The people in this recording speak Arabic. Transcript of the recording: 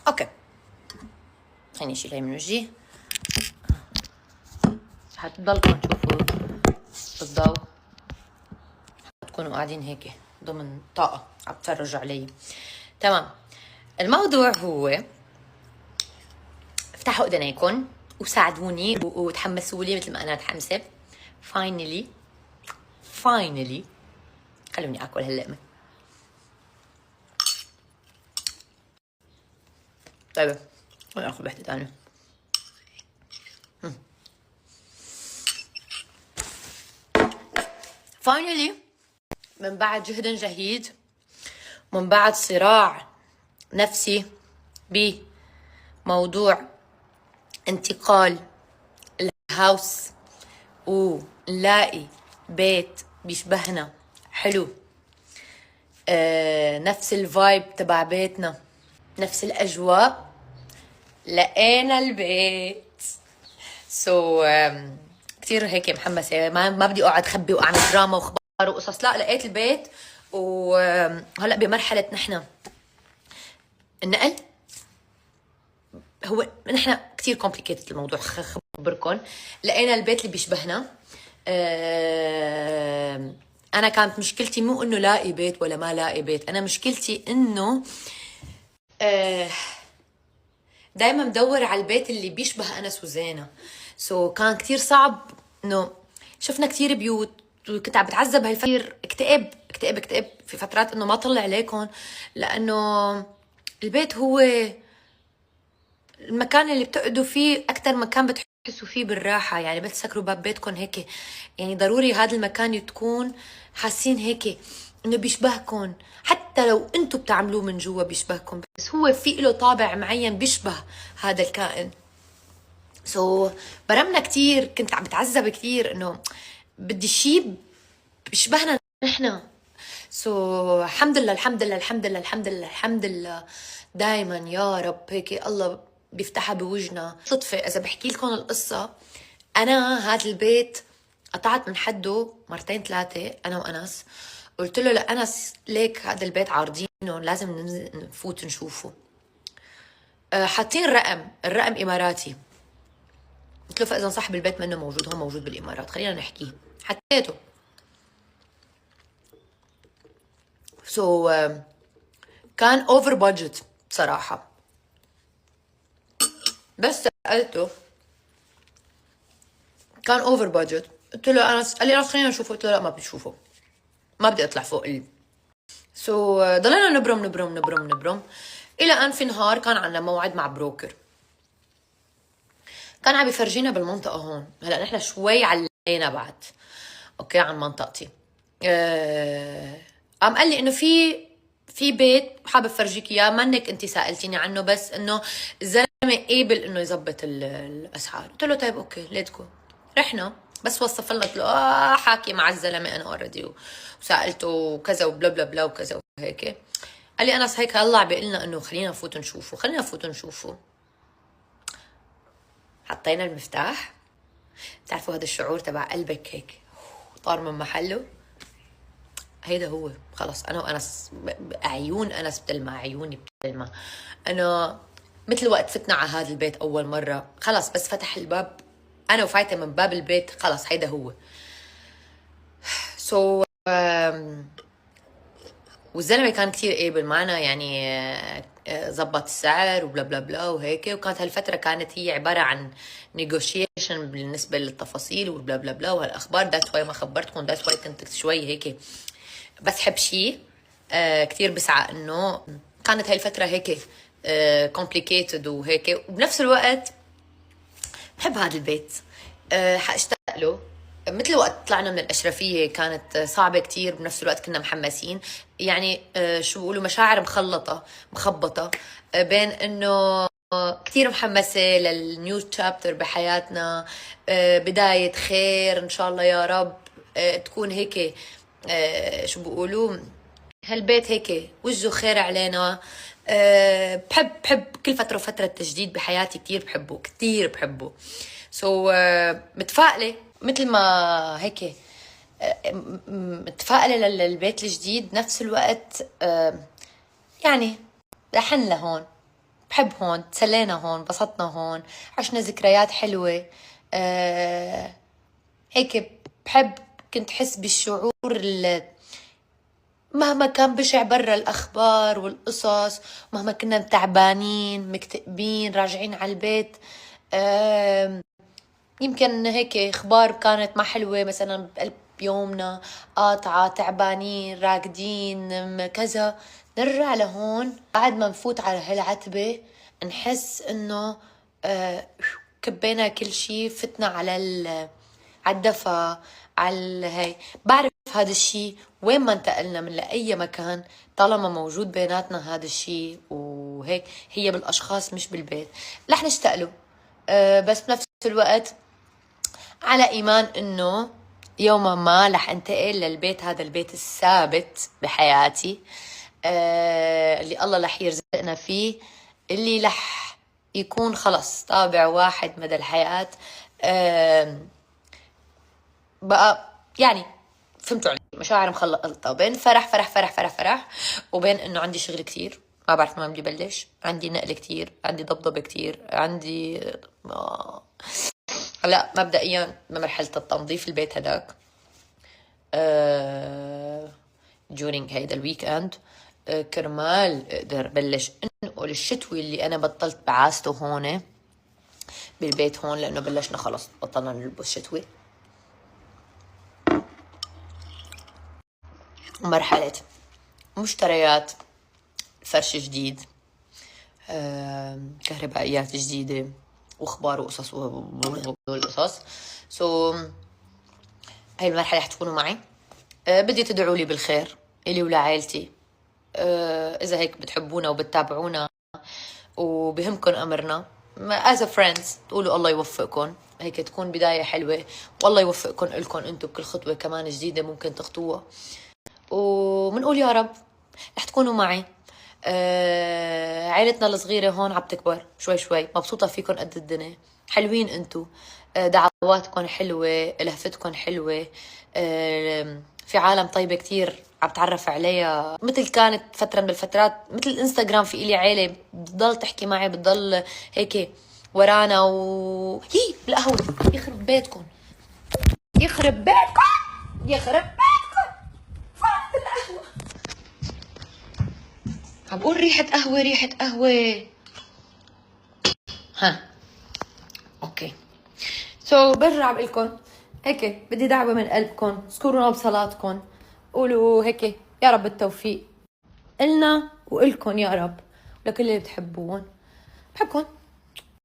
اوكي خليني اشيل هاي من وجهي. حتضلكم تشوفوا بالضوء، تكونوا قاعدين هيك ضمن طاقة عم تفرجوا علي. تمام. الموضوع هو افتحوا اذنيكم وساعدوني وتحمسوا لي مثل ما انا متحمسه. فاينلي خلوني اكل هاللقمه. طيب خليني اخذ واحده ثانيه. فاينلي من بعد جهد جهيد، من بعد صراع نفسي بموضوع انتقال الهاوس ونلاقي بيت بيشبهنا حلو، نفس الفايب تبع بيتنا، نفس الأجواء، لقينا البيت. كتير هيك محمسة، ما بدي أقعد خبي وأعمل دراما وخبار وقصص، لا لقيت البيت. وهلأ بمرحلة نحن النقل. هو نحن كتير كومبليكيتد الموضوع، خبركم. لقينا البيت اللي بيشبهنا. انا كانت مشكلتي مو انه لاقي بيت ولا ما لاقي بيت، انا مشكلتي انه دايما بدور على البيت اللي بيشبه انس وزينة. كان كتير صعب انه شفنا كتير بيوت، وكنت عم بتعذب هالفترة. اكتئب في فترات انه ما طلع عليكم، لانه البيت هو المكان اللي بتقعدوا فيه اكثر مكان بتحسوا فيه بالراحه. يعني بتسكروا باب بيتكم هيك، يعني ضروري هذا المكان تكون حاسين هيك انه بيشبهكم، حتى لو انتم بتعملوه من جوا بيشبهكم، بس هو في له طابع معين بيشبه هذا الكائن. برمنا كتير، كنت عم بتعذب كتير انه بدي شيء بيشبهنا نحن. الحمد لله دايما يا رب هيك الله بيفتحها بوجنا. صدفة إذا بحكي لكم القصة، أنا هذا البيت قطعت من حده مرتين ثلاثة أنا وأنس. قلت له لأنس ليك هذا البيت عارضينه، لازم نفوت نشوفه. حاطين الرقم إماراتي. قلت له فإذا صاحب البيت منه موجود، هو موجود بالإمارات، خلينا نحكيه. حكيته. كان اوفر بادجت بصراحة، بس سألته كان اوفر بادجت. قلت له قال لي خلينا نشوفه. قلت له لا ما بدي اشوفه، ما بدي اطلع فوق ضلينا نبرم الى ان في نهار كان عندنا موعد مع بروكر، كان عم بيفرجينا بالمنطقة هون. هلا نحن شوي علينا بعد اوكي عن منطقتي. قام قال لي انه في بيت حابب فرجيك اياه، منك انت سالتيني عنه، بس انه الزلمه قابل انه يظبط الاسعار. قلت له طيب اوكي ليتكو. رحنا، بس وصف لنا. قلت له حاكي مع الزلمه انا اوريدي، وسالته وكذا وبلا بلا بلا وكذا وهيك. قال لي انس هيك هلا بيقول لنا انه خلينا نفوت نشوفه. حطينا المفتاح. بتعرفوا هذا الشعور تبع قلبك هيك طار من محله؟ هيدا هو. خلص انا وانس عيون انس بتلمع، عيوني بتلمع. انا مثل وقت فتنا على هذا البيت اول مره، خلص بس فتح الباب انا وفايته من باب البيت، خلص هيدا هو. والزلمه كان كتير قابل معنا، يعني زبط السعر وبلا بلا بلا وهيك. وكانت هالفتره كانت هي عباره عن نيغوشيشن بالنسبه للتفاصيل وبلا بلا بلا وهالاخبار. ذاتس واي ما خبرتكم، ذاتس واي كنت شوي هيك بسحب شيء. كتير بسعى انه كانت هاي الفترة هيك complicated وهيك، وبنفس الوقت بحب هذا البيت. حاشتاق له. مثل وقت طلعنا من الأشرفية كانت صعبة كتير، بنفس الوقت كنا محمسين. يعني شو بيقولوا مشاعر مخبطة بين انه كتير محمسة للنيو تشابتر بحياتنا، بداية خير ان شاء الله يا رب. تكون هيك شو بيقولوا هالبيت هيك وجهه خير علينا. بحب كل فترة وفترة تجديد بحياتي، كتير بحبه. متفائلة مثل ما هيك متفائلة للبيت الجديد. نفس الوقت يعني رحن لهون، بحب هون، تسلينا هون، بسطنا هون، عشنا ذكريات حلوة. هيك بحب، كنت حس بالشعور مهما كان بشع برا الأخبار والقصص، مهما كنا تعبانين مكتئبين راجعين على البيت، يمكن هيك اخبار كانت ما حلوة مثلا بقلب يومنا، قاطعة، تعبانين، راقدين، كذا، نرجع لهون بعد ما نفوت على هالعتبة نحس انه كبينا كل شي، فتنا على على الدفا، على هاي. بعرف هذا الشي وين ما انتقلنا من لأي مكان، طالما موجود بيناتنا هذا الشي وهيك، هي بالأشخاص مش بالبيت، رح نشتاق له. بس بنفس الوقت على إيمان إنه يوما ما رح انتقل للبيت، هذا البيت الثابت بحياتي، اللي الله رح يرزقنا فيه، اللي رح يكون خلص طابع واحد مدى الحياة. بقى يعني فهمتوا علي، مشاعر مخلطة بين فرح فرح فرح فرح فرح، وبين انه عندي شغل كتير، ما بعرف ما بدي بلش، عندي نقل كتير، عندي ضبضبة كتير، عندي هلا مبدئيا بمرحلة التنظيف البيت هداك during هيدا الويك اند، كرمال اقدر بلش انقل الشتوي اللي انا بطلت بعاسته هون بالبيت هون، لانه بلشنا خلص بطلنا نلبس شتوي. مرحلة مشتريات فرش جديد، كهربائيات جديدة، واخبار وقصص والقصص. هاي المرحلة رح تكونوا معي. بدي تدعوا لي بالخير إلي ولعائلتي. إذا هيك بتحبونا وبتتابعونا وبهمكن أمرنا as a friends، تقولوا الله يوفقكم، هيك تكون بداية حلوة، والله يوفقكم إلكم أنتم بكل خطوة كمان جديدة ممكن تخطوها، ومنقول يا رب رح تكونوا معي. عائلتنا الصغيرة هون عم تكبر شوي شوي، مبسوطة فيكم قد الدنيا، حلوين انتو، دعواتكم حلوة، لهفتكم حلوة، في عالم طيبة كتير عم تعرف عليها، مثل كانت فترة من الفترات مثل الانستغرام، في إلي عيلة بتضل تحكي معي، بتضل هيك ورانا هي بالقهوة. يخرب بيتكم، يخرب بيتكم، يخرب بيتكم، فات القهوة. عم بقول ريحة قهوة، ريحة قهوة. ها اوكي، برجع بقلكن هيك، بدي دعوة من قلبكن، اذكرونا بصلاتكن، قولوا هيك يا رب التوفيق إلنا وإلكن يا رب، ولكل اللي بتحبون. بحبكن.